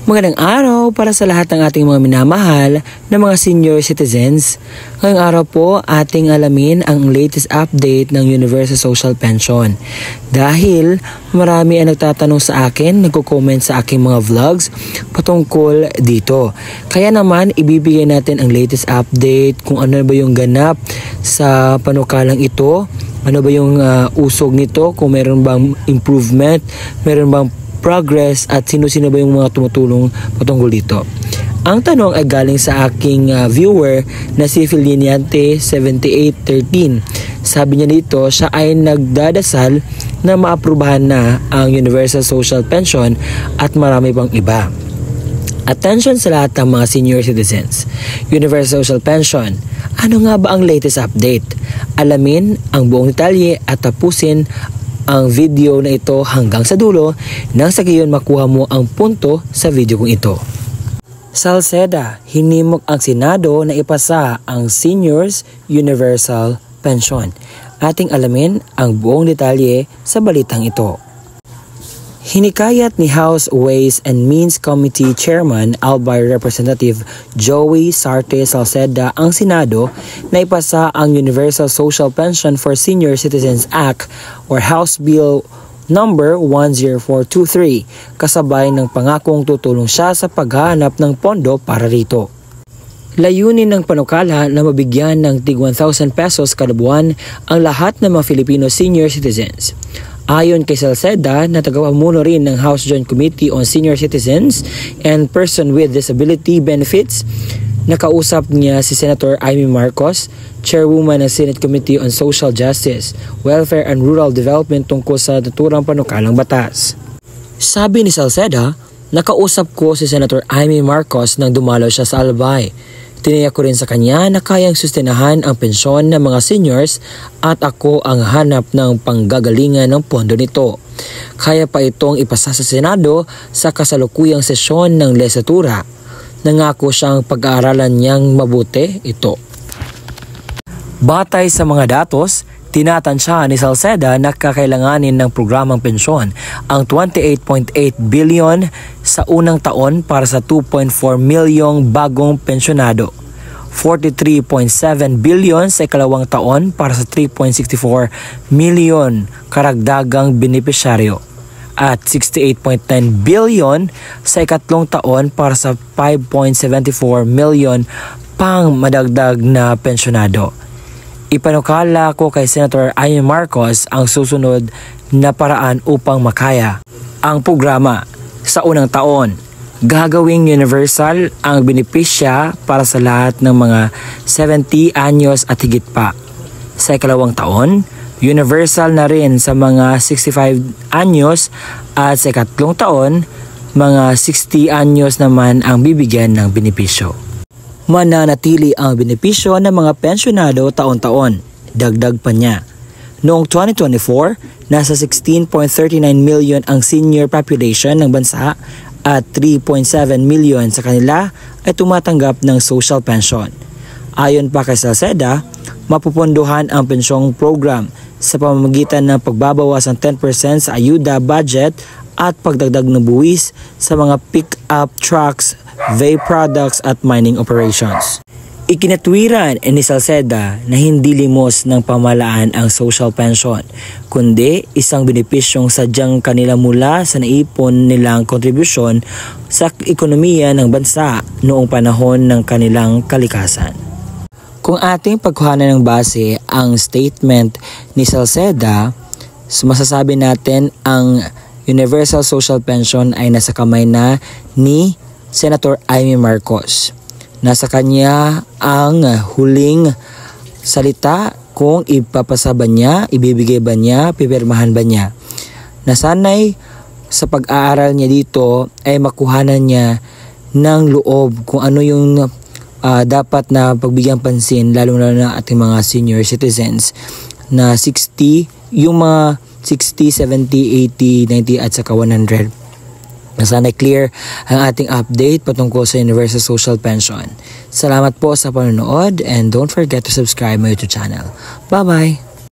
Magandang araw para sa lahat ng ating mga minamahal na mga senior citizens. Ngayong araw po ating alamin ang latest update ng Universal Social Pension. Dahil marami ang nagtatanong sa akin, nagko-comment sa aking mga vlogs patungkol dito. Kaya naman ibibigay natin ang latest update kung ano ba yung ganap sa panukalang ito, ano ba yung usog nito, kung meron bang improvement, meron bang progress at sino-sino ba yung mga tumutulong patungkol dito. Ang tanong ay galing sa aking viewer na si Filiniante 7813. Sabi niya dito, siya ay nagdadasal na maaprubahan na ang Universal Social Pension at marami pang iba. Attention sa lahat ng mga senior citizens. Universal Social Pension. Ano nga ba ang latest update? Alamin ang buong detalye at tapusin ang video na ito hanggang sa dulo nang sa gayon makuha mo ang punto sa video kong ito. Salceda, hinimok ang Senado na ipasa ang Seniors Universal Pension. Ating alamin ang buong detalye sa balitang ito. Hinikayat ni House Ways and Means Committee Chairman Albay Representative Joey Sarte Salceda ang Senado na ipasa ang Universal Social Pension for Senior Citizens Act or House Bill number 10423 kasabay ng pangakong tutulong siya sa paghahanap ng pondo para rito. Layunin ng panukala na mabigyan ng tig 1,000 pesos kada buwan ang lahat ng mga Filipino senior citizens. Ayon kay Salceda na tagapamuno rin ng House Joint Committee on Senior Citizens and Person with Disability Benefits, nakausap niya si Senator Amy Marcos, Chairwoman ng Senate Committee on Social Justice, Welfare and Rural Development tungkol sa naturang panukalang batas. Sabi ni Salceda, nakausap ko si Senator Amy Marcos nang dumalaw siya sa Albay. Tiniyak ko rin sa kanya na kayang sustenahan ang pensyon ng mga seniors at ako ang hanap ng panggagalingan ng pondo nito. Kaya pa itong ipasa sa Senado sa kasalukuyang sesyon ng legislatura. Nangako siyang pag-aaralan niyang mabuti ito. Batay sa mga datos, tinatansya ni Salceda na kakailanganin ng programang pensyon ang 28.8 billion sa unang taon para sa 2.4 milyong bagong pensyonado, 43.7 billion sa ikalawang taon para sa 3.64 milyon karagdagang benepisyaryo, at 68.9 billion sa ikatlong taon para sa 5.74 milyon pang madagdag na pensyonado. Ipanukala ko kay Senator Amy Marcos ang susunod na paraan upang makaya ang programa. Sa unang taon, gagawing universal ang benepisya para sa lahat ng mga 70 anyos at higit pa. Sa ikalawang taon, universal na rin sa mga 65 anyos at sa ikatlong taon, mga 60 anyos naman ang bibigyan ng benepisyo. Mananatili ang benepisyo ng mga pensyonado taon-taon. Dagdag pa niya. Noong 2024, nasa 16.39 million ang senior population ng bansa at 3.7 million sa kanila ay tumatanggap ng social pension. Ayon pa kay Salceda, mapupunduhan ang pensyong program sa pamamagitan ng pagbabawas ng 10% sa ayuda budget at pagdagdag ng buwis sa mga pick-up trucks, vape products at mining operations. Ikinatwiran ni Salceda na hindi limos ng pamahalaan ang social pension, kundi isang benepisyong sadyang kanila mula sa naipon nilang kontribusyon sa ekonomiya ng bansa noong panahon ng kanilang kalikasan. Kung ating pagkuhanan ng base ang statement ni Salceda, masasabi natin ang Universal Social Pension ay nasa kamay na ni Senator Amy Marcos. Nasa kanya ang huling salita kung ipapasa ba niya, ibibigay ba niya, pipirmahan ba niya. Nasanay sa pag-aaral niya dito ay makuhanan niya ng loob kung ano yung dapat na pagbigyang pansin lalo na ating mga senior citizens na 60, yung mga 60, 70, 80, 90 at saka 100. Sana clear ang ating update patungkol sa Universal Social Pension. Salamat po sa panonood and don't forget to subscribe my YouTube channel. Bye-bye!